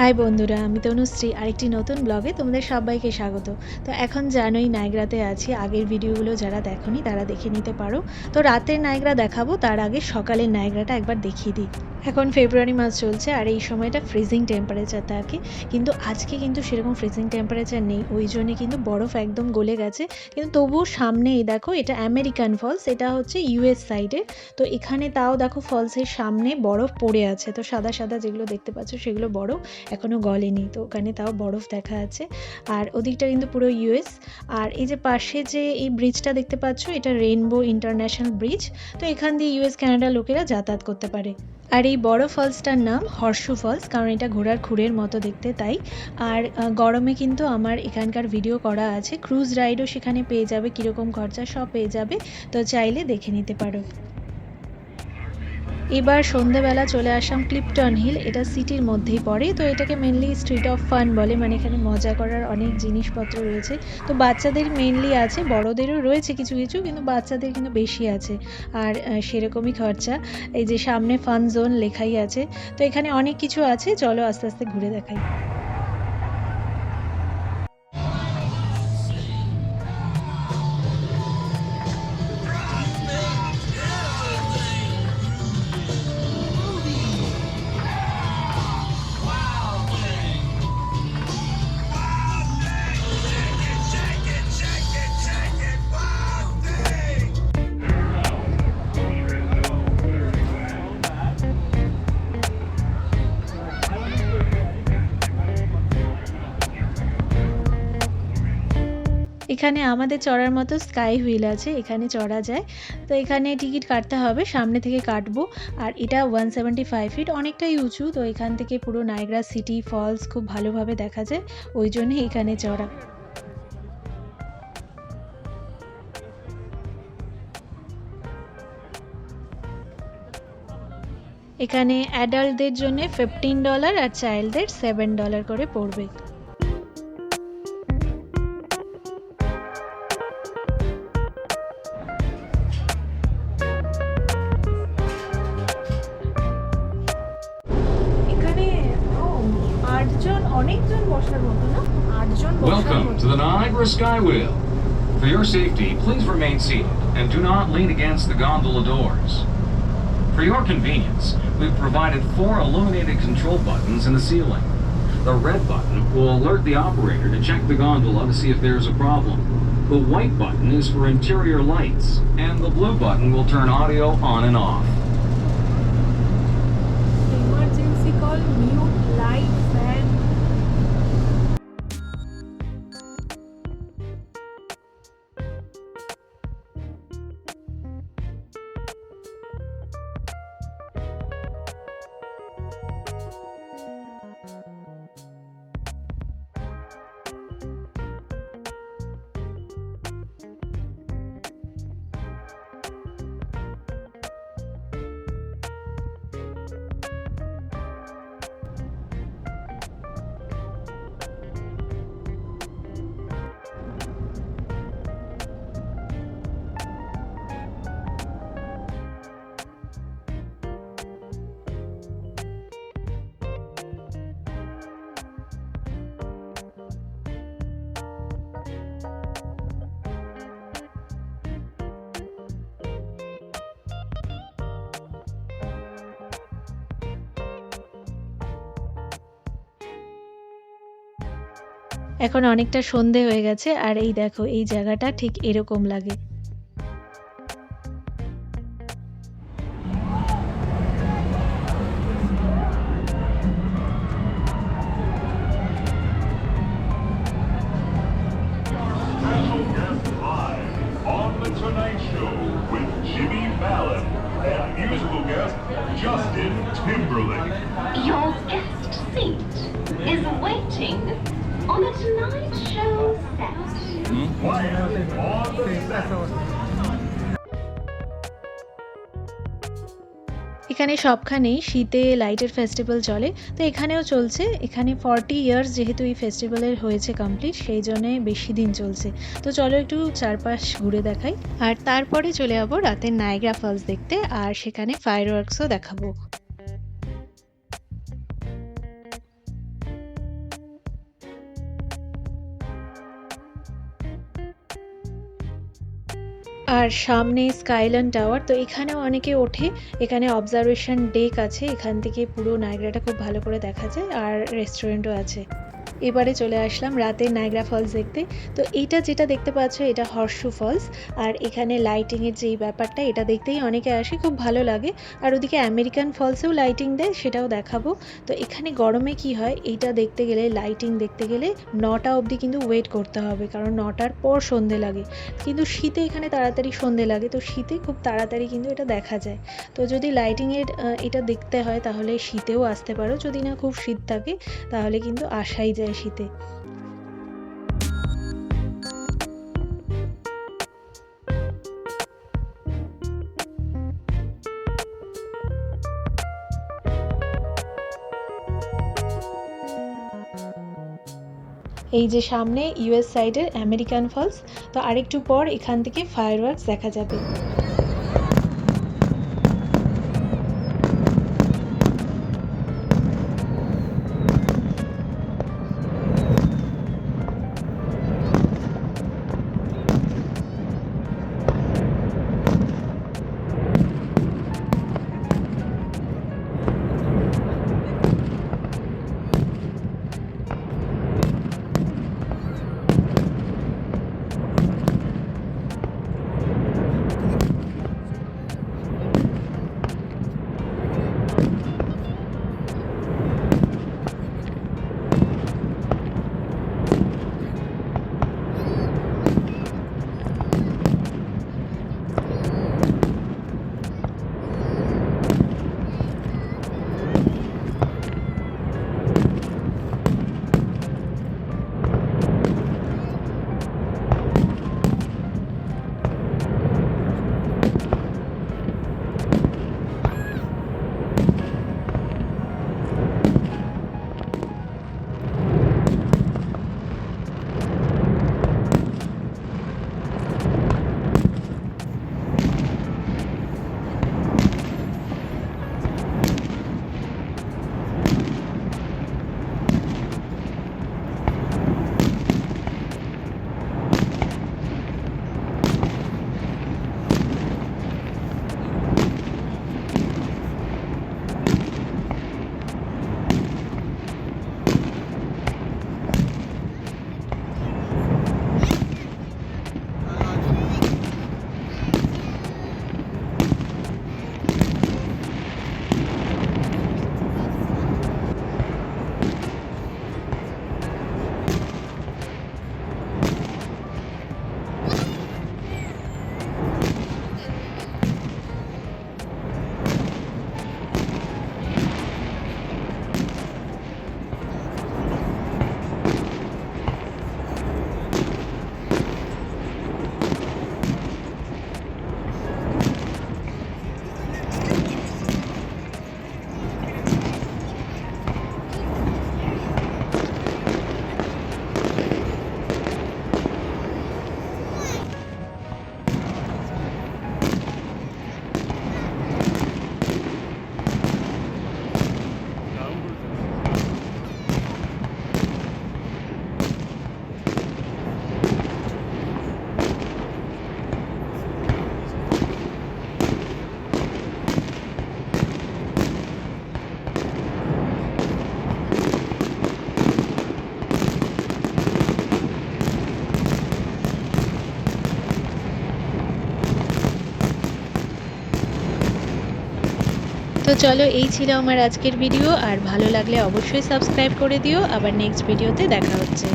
High বন্ধুরা, আমি তনুশ্রী আরেকটি নতুন ব্লগে তোমাদের সবাইকে স্বাগত। তো এখন জানোই নায়গ্রাতে আছি। আগের ভিডিওগুলো যারা দেখোনি তারা দেখে নিতে পারো। তো রাতের নায়গ্রা দেখাবো, তার আগে সকালের নায়গ্রাটা একবার দেখিয়ে দিই। এখন ফেব্রুয়ারি মাস চলছে আর এই সময়টা ফ্রিজিং টেম্পারেচার থাকে, কিন্তু আজকে কিন্তু সেরকম ফ্রিজিং টেম্পারেচার নেই, ওই জন্যে কিন্তু বরফ একদম গলে গেছে। কিন্তু তবুও সামনে এই দেখো, এটা আমেরিকান ফলস, এটা হচ্ছে ইউএস সাইডে। তো এখানে তাও দেখো ফলসের সামনে বরফ পড়ে আছে, তো সাদা সাদা যেগুলো দেখতে পাচ্ছ সেগুলো বরফ, এখনও গলেনি। তো ওখানে তাও বরফ দেখা আছে। আর ওদিকটা কিন্তু পুরো ইউএস। আর এই যে পাশে যে এই ব্রিজটা দেখতে পাচ্ছ, এটা রেইনবো ইন্টারন্যাশনাল ব্রিজ। তো এখান দিয়ে ইউএস কানাডা লোকেরা যাতায়াত করতে পারে। আর এই বড় ফলসটার নাম হর্ষু ফলস, কারণ এটা ঘোড়ার খুরের মতো দেখতে তাই। আর গরমে কিন্তু আমার এখানকার ভিডিও করা আছে, ক্রুজ রাইডও সেখানে পেয়ে যাবে, কীরকম খরচা সব পেয়ে যাবে, তো চাইলে দেখে নিতে পারো। এবার সন্ধ্যেবেলা চলে আসলাম ক্লিপটন হিল, এটা সিটির মধ্যেই পড়ে। তো এটাকে মেনলি স্ট্রিট অফ ফান বলে, মানে এখানে মজা করার অনেক জিনিসপত্র রয়েছে। তো বাচ্চাদের মেনলি আছে, বড়দেরও রয়েছে কিছু কিছু, কিন্তু বাচ্চাদের কিন্তু বেশি আছে। আর সেরকমই খরচা। এই যে সামনে ফান জোন লেখাই আছে। তো এখানে অনেক কিছু আছে, চলো আস্তে আস্তে ঘুরে দেখাই। এখানে আমাদের চড়ার মতো স্কাই হুইল আছে, এখানে চড়া যায়। তো এখানে টিকিট কাটতে হবে, সামনে থেকে কাটবো। আর এটা 175 ফিট, অনেকটাই উঁচু। তো এখান থেকে পুরো নায়গ্রা সিটি ফলস খুব ভালোভাবে দেখা যায়, ওই জন্য এখানে চড়া। এখানে অ্যাডাল্টদের জন্য $15 আর চাইল্ডদের $7 করে পড়বে। Welcome to the Niagara Skywheel. For your safety, please remain seated and do not lean against the gondola doors. For your convenience, we've provided 4 illuminated control buttons in the ceiling. The red button will alert the operator to check the gondola to see if there's a problem. The white button is for interior lights, and the blue button will turn audio on and off. Emergency call, mute, light, fan. এখন অনেকটা সন্ধে হয়ে গেছে, আর এই দেখো এই জায়গাটা ঠিক এরকম লাগে। Your guest seat is waiting on the Tonight Show set. এখানে সবখানেই শীতে লাইটের ফেস্টিভ্যাল চলে, তো এখানেও চলছে। এখানে 40 ইয়ার্স যেহেতু এই ফেস্টিভ্যালের হয়েছে কমপ্লিট, সেই জন্যে বেশি দিন চলছে। তো চলো একটু চারপাশ ঘুরে দেখাই, আর তারপরে চলে যাবো রাতের নায়াগ্রা ফলস দেখতে, আর সেখানে ফায়ারওয়ার্কসও দেখাবো। আর সামনে স্কাইলাইন টাওয়ার, তো এখানেও অনেকে ওঠে। এখানে অবজারভেশন ডেক আছে, এখান থেকে পুরো নায়গ্রাটা খুব ভালো করে দেখা যায়, আর রেস্টুরেন্টও আছে। এবারে চলে আসলাম রাতের নায়গ্রা ফলস দেখতে। তো এইটা যেটা দেখতে পাচ্ছ এটা হর্সশু ফলস, আর এখানে লাইটিংয়ের যেই ব্যাপারটা এটা দেখতেই অনেকে আসে, খুব ভালো লাগে। আর ওদিকে আমেরিকান ফলসেও লাইটিং দেয়, সেটাও দেখাবো। তো এখানে গরমে কি হয়, এইটা দেখতে গেলে, লাইটিং দেখতে গেলে 9টা অবধি কিন্তু ওয়েট করতে হবে, কারণ 9টার পর সন্ধে লাগে। কিন্তু শীতে এখানে তাড়াতাড়ি সন্ধে লাগে, তো শীতে খুব তাড়াতাড়ি কিন্তু এটা দেখা যায়। তো যদি লাইটিংয়ের এটা দেখতে হয় তাহলে শীতেও আসতে পারো, যদি না খুব শীত থাকে তাহলে কিন্তু আসাই যায় শীতে। এই যে সামনে ইউএস সাইডের আমেরিকান ফলস, তো আরেকটু পর এখান থেকে ফায়ারওয়ার্কস দেখা যাবে। তো চলো, এই ছিল আমার আজকের ভিডিও, আর ভালো লাগলে অবশ্যই সাবস্ক্রাইব করে দিও। আবার নেক্সট ভিডিওতে দেখা হচ্ছে।